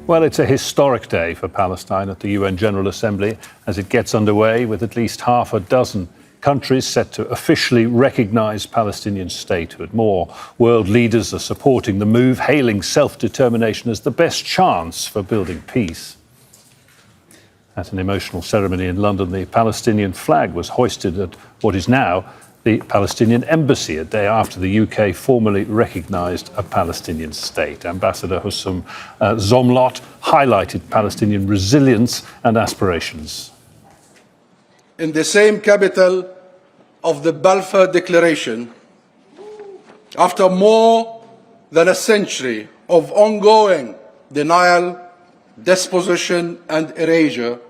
Well, it's a historic day for Palestine at the UN General Assembly as it gets underway with at least half a dozen countries set to officially recognise Palestinian statehood. More world leaders are supporting the move, hailing self-determination as the best chance for building peace. At an emotional ceremony in London, the Palestinian flag was hoisted at what is now the Palestinian Embassy, a day after the UK formally recognised a Palestinian state. Ambassador Husam Zomlot highlighted Palestinian resilience and aspirations. In the same capital of the Balfour Declaration, after more than a century of ongoing denial, dispossession and erasure,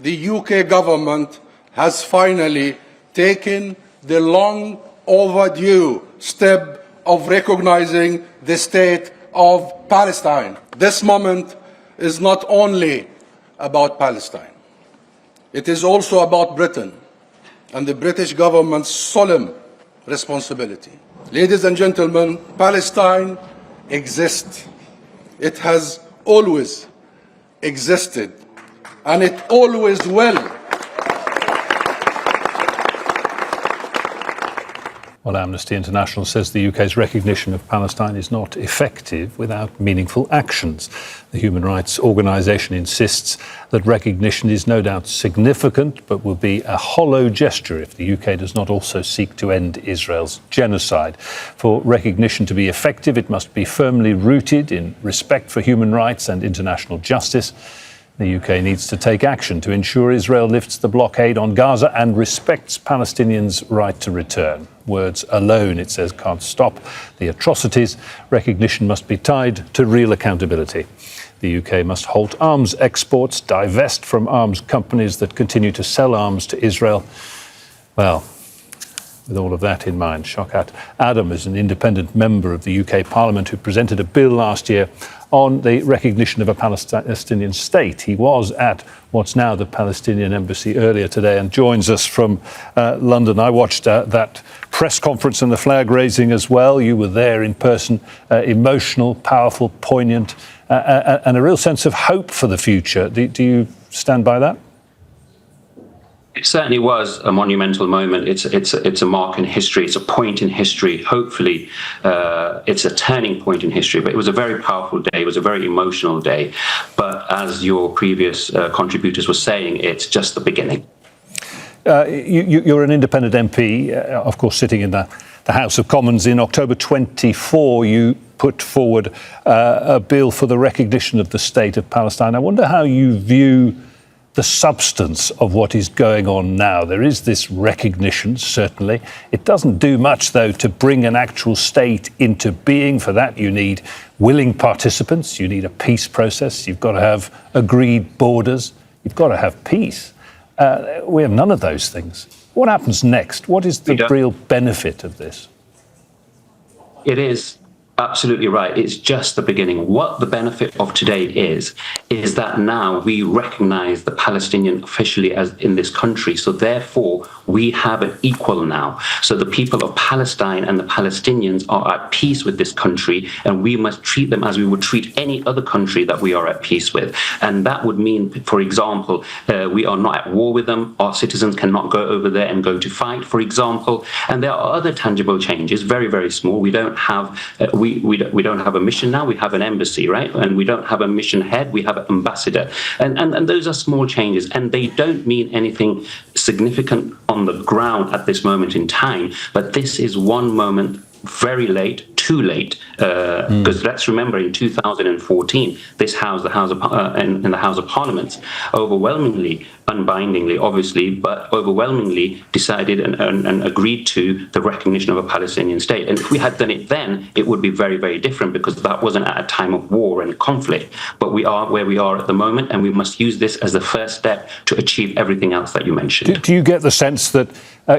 the UK government has finally taken the long overdue step of recognizing the state of Palestine. This moment is not only about Palestine. It is also about Britain and the British government's solemn responsibility. Ladies and gentlemen, Palestine exists. It has always existed, and it always will. Well, Amnesty International says the UK's recognition of Palestine is not effective without meaningful actions. The human rights organisation insists that recognition is no doubt significant, but will be a hollow gesture if the UK does not also seek to end Israel's genocide. For recognition to be effective, it must be firmly rooted in respect for human rights and international justice. The UK needs to take action to ensure Israel lifts the blockade on Gaza and respects Palestinians' right to return. Words alone, it says, can't stop the atrocities. Recognition must be tied to real accountability. The UK must halt arms exports, divest from arms companies that continue to sell arms to Israel. Well, with all of that in mind, Shakat Adam is an independent member of the UK Parliament who presented a bill last year on the recognition of a Palestinian state. He was at what's now the Palestinian Embassy earlier today and joins us from London. I watched that press conference and the flag raising as well. You were there in person, emotional, powerful, poignant, and a real sense of hope for the future. Do you stand by that? It certainly was a monumental moment. It's a mark in history. It's a point in history. Hopefully, it's a turning point in history. But it was a very powerful day. It was a very emotional day. But as your previous contributors were saying, it's just the beginning. You're an independent MP, of course, sitting in the House of Commons. In October 24, you put forward a bill for the recognition of the state of Palestine. I wonder how you view the substance of what is going on now. There is this recognition, certainly. It doesn't do much, though, to bring an actual state into being. For that, you need willing participants. You need a peace process. You've got to have agreed borders. You've got to have peace. We have none of those things. What happens next? What is the real benefit of this? It is absolutely right. It's just the beginning. What the benefit of today is that now we recognize the Palestinian officially as in this country. So therefore, we have an equal now. So the people of Palestine and the Palestinians are at peace with this country, and we must treat them as we would treat any other country that we are at peace with. And that would mean, for example, we are not at war with them. Our citizens cannot go over there and go to fight, for example. And there are other tangible changes, very, very small. We don't have we don't have a mission now. We have an embassy, right? And we don't have a mission head. We have an ambassador. And those are small changes, and they don't mean anything significant on the ground at this moment in time. But this is one moment very late, too late, because let's remember in 2014, this House, in the House of Parliament, overwhelmingly, unbindingly, obviously, but overwhelmingly decided and agreed to the recognition of a Palestinian state. And if we had done it then, it would be very, very different, because that wasn't at a time of war and conflict. But we are where we are at the moment, and we must use this as the first step to achieve everything else that you mentioned. Do you get the sense that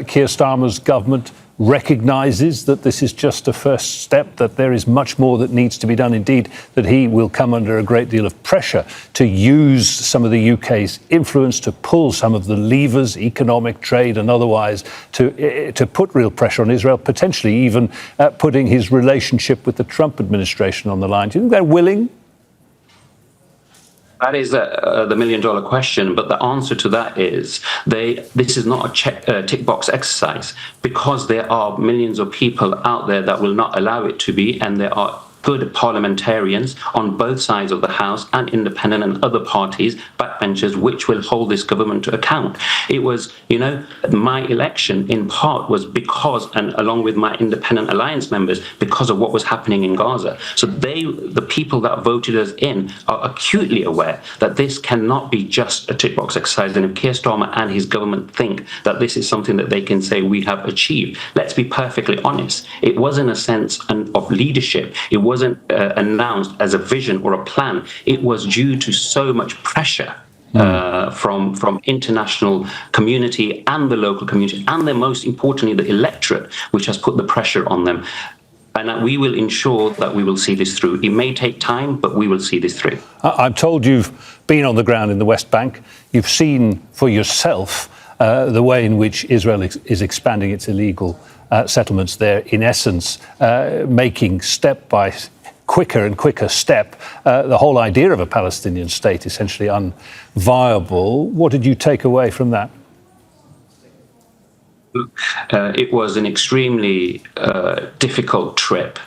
Keir Starmer's government recognises that this is just a first step, that there is much more that needs to be done, indeed that he will come under a great deal of pressure to use some of the UK's influence to pull some of the levers, economic, trade and otherwise, to put real pressure on Israel, potentially even putting his relationship with the Trump administration on the line? Do you think they're willing? That is the million-dollar question, but the answer to that is this is not a tick box exercise, because there are millions of people out there that will not allow it to be, and there are good parliamentarians on both sides of the House and independent and other parties, backbenchers, which will hold this government to account. It was, my election in part was because, and along with my independent alliance members, because of what was happening in Gaza. So the people that voted us in are acutely aware that this cannot be just a tick box exercise. And if Keir Starmer and his government think that this is something that they can say we have achieved, let's be perfectly honest. It wasn't a sense of leadership. It wasn't announced as a vision or a plan. It was due to so much pressure from international community and the local community, and then most importantly the electorate, which has put the pressure on them. And we will ensure that we will see this through. It may take time, but we will see this through. I'm told you've been on the ground in the West Bank. You've seen for yourself the way in which Israel is expanding its illegal settlements there, in essence, making step by quicker and quicker step the whole idea of a Palestinian state essentially unviable. What did you take away from that? It was an extremely difficult trip.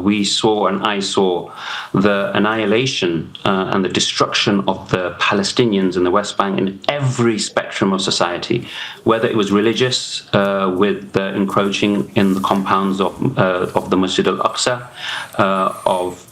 We saw, and I saw, the annihilation and the destruction of the Palestinians in the West Bank in every spectrum of society, whether it was religious, with the encroaching in the compounds of the Masjid al-Aqsa, of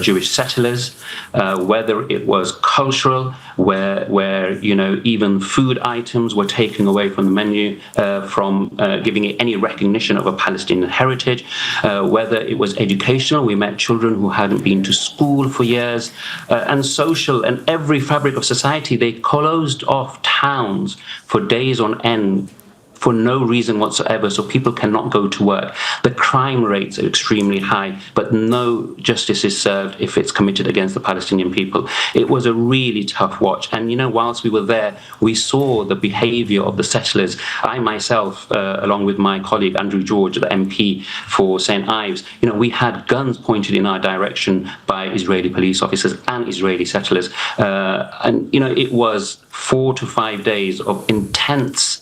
Jewish settlers, whether it was cultural, where even food items were taken away from the menu, from giving it any recognition of a Palestinian heritage, whether it was educational. We met children who hadn't been to school for years, and social, and every fabric of society. They closed off towns for days on end for no reason whatsoever, so people cannot go to work. The crime rates are extremely high, but no justice is served if it's committed against the Palestinian people. It was a really tough watch. And, whilst we were there, we saw the behavior of the settlers. I myself, along with my colleague Andrew George, the MP for St. Ives, we had guns pointed in our direction by Israeli police officers and Israeli settlers. And it was 4 to 5 days of intense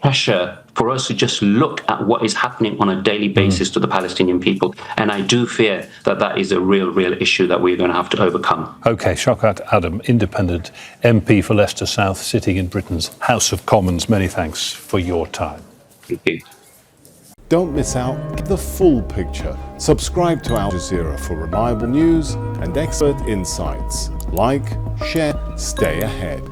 pressure for us to just look at what is happening on a daily basis to the Palestinian people. And I do fear that that is a real issue that we're going to have to overcome. OK, Shakat Adam, independent MP for Leicester South, sitting in Britain's House of Commons. Many thanks for your time. Thank you. Don't miss out. Get the full picture. Subscribe to Al Jazeera for reliable news and expert insights. Like, share, stay ahead.